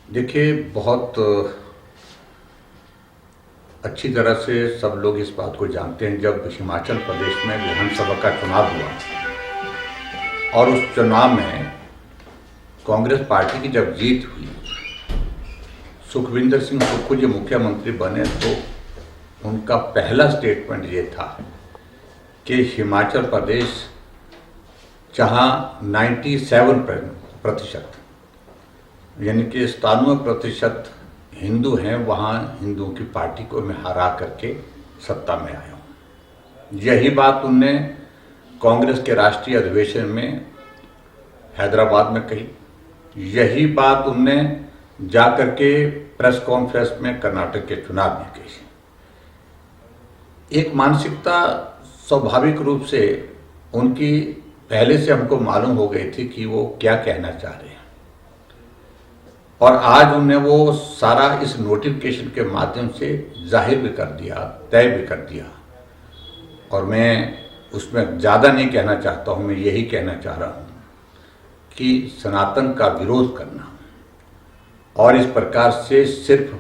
देखिए, बहुत अच्छी तरह से सब लोग इस बात को जानते हैं। जब हिमाचल प्रदेश में विधानसभा का चुनाव हुआ और उस चुनाव में कांग्रेस पार्टी की जब जीत हुई, सुखविंदर सिंह सुक्खू जी मुख्यमंत्री बने, तो उनका पहला स्टेटमेंट ये था कि हिमाचल प्रदेश जहां 97% यानी कि 97% हिंदू हैं, वहाँ हिंदुओं की पार्टी को मैं हरा करके सत्ता में आया हूँ। यही बात उनने कांग्रेस के राष्ट्रीय अधिवेशन में हैदराबाद में कही। यही बात उनने जाकर के प्रेस कॉन्फ्रेंस में कर्नाटक के चुनाव में कही। एक मानसिकता स्वाभाविक रूप से उनकी पहले से हमको मालूम हो गई थी कि वो क्या कहना चाह रहे हैं, और आज उन्हें वो सारा इस नोटिफिकेशन के माध्यम से जाहिर भी कर दिया, तय भी कर दिया। और मैं उसमें ज़्यादा नहीं कहना चाहता हूँ, मैं यही कहना चाह रहा हूँ कि सनातन का विरोध करना और इस प्रकार से सिर्फ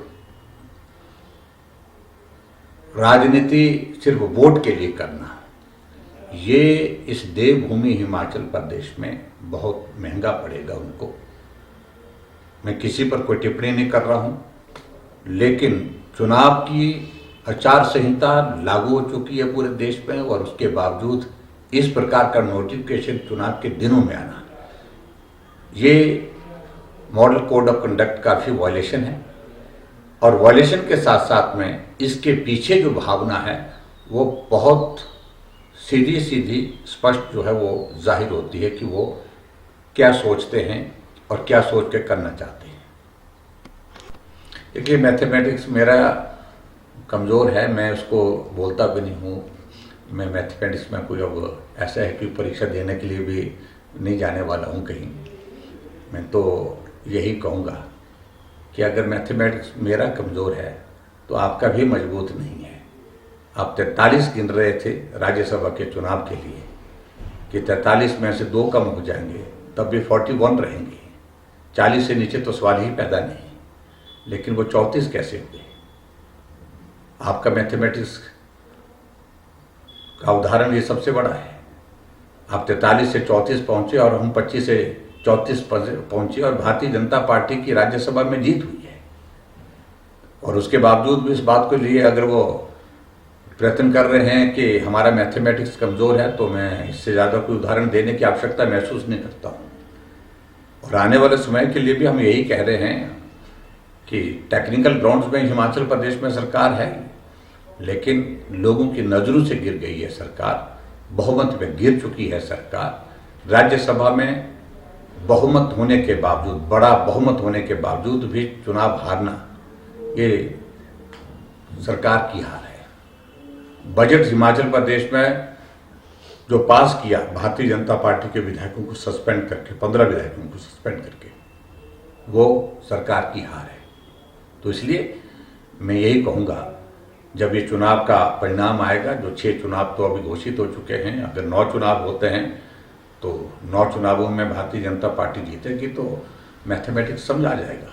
राजनीति सिर्फ वोट के लिए करना, ये इस देवभूमि हिमाचल प्रदेश में बहुत महंगा पड़ेगा उनको। मैं किसी पर कोई टिप्पणी नहीं कर रहा हूं, लेकिन चुनाव की आचार संहिता लागू हो चुकी है पूरे देश में, और उसके बावजूद इस प्रकार का नोटिफिकेशन चुनाव के दिनों में आना, ये मॉडल कोड ऑफ कंडक्ट का भी वायलेशन है। और वायलेशन के साथ साथ में इसके पीछे जो भावना है वो बहुत सीधी सीधी स्पष्ट जो है वो जाहिर होती है कि वो क्या सोचते हैं और क्या सोच के करना चाहते हैं। देखिए, मैथमेटिक्स मेरा कमज़ोर है, मैं उसको बोलता भी नहीं हूँ। मैं मैथमेटिक्स में कोई अब ऐसा है कि परीक्षा देने के लिए भी नहीं जाने वाला हूँ कहीं। मैं तो यही कहूँगा कि अगर मैथमेटिक्स मेरा कमज़ोर है तो आपका भी मजबूत नहीं है। आप 43 गिन रहे थे राज्यसभा के चुनाव के लिए कि 43 में से 2 कम हो जाएंगे, तब भी 41 रहेंगे। 40 से नीचे तो सवाल ही पैदा नहीं, लेकिन वो 34 कैसे हुए? आपका मैथमेटिक्स का उदाहरण ये सबसे बड़ा है। आप 43 से 34 पहुंचे और हम 25 से 34 पहुंचे, और भारतीय जनता पार्टी की राज्यसभा में जीत हुई है। और उसके बावजूद भी इस बात को लिए अगर वो प्रयत्न कर रहे हैं कि हमारा मैथमेटिक्स कमज़ोर है, तो मैं इससे ज़्यादा कोई उदाहरण देने की आवश्यकता महसूस नहीं करता हूँ। और आने वाले समय के लिए भी हम यही कह रहे हैं कि टेक्निकल ग्राउंड्स में हिमाचल प्रदेश में सरकार है, लेकिन लोगों की नज़रों से गिर गई है सरकार, बहुमत में गिर चुकी है सरकार। राज्यसभा में बहुमत होने के बावजूद, बड़ा बहुमत होने के बावजूद भी चुनाव हारना, ये सरकार की हार है। बजट हिमाचल प्रदेश में जो पास किया भारतीय जनता पार्टी के विधायकों को सस्पेंड करके, 15 विधायकों को सस्पेंड करके, वो सरकार की हार है। तो इसलिए मैं यही कहूँगा, जब ये चुनाव का परिणाम आएगा, जो 6 चुनाव तो अभी घोषित हो चुके हैं, अगर 9 चुनाव होते हैं तो 9 चुनावों में भारतीय जनता पार्टी जीतेगी, तो मैथमेटिक्स समझ आ जाएगा।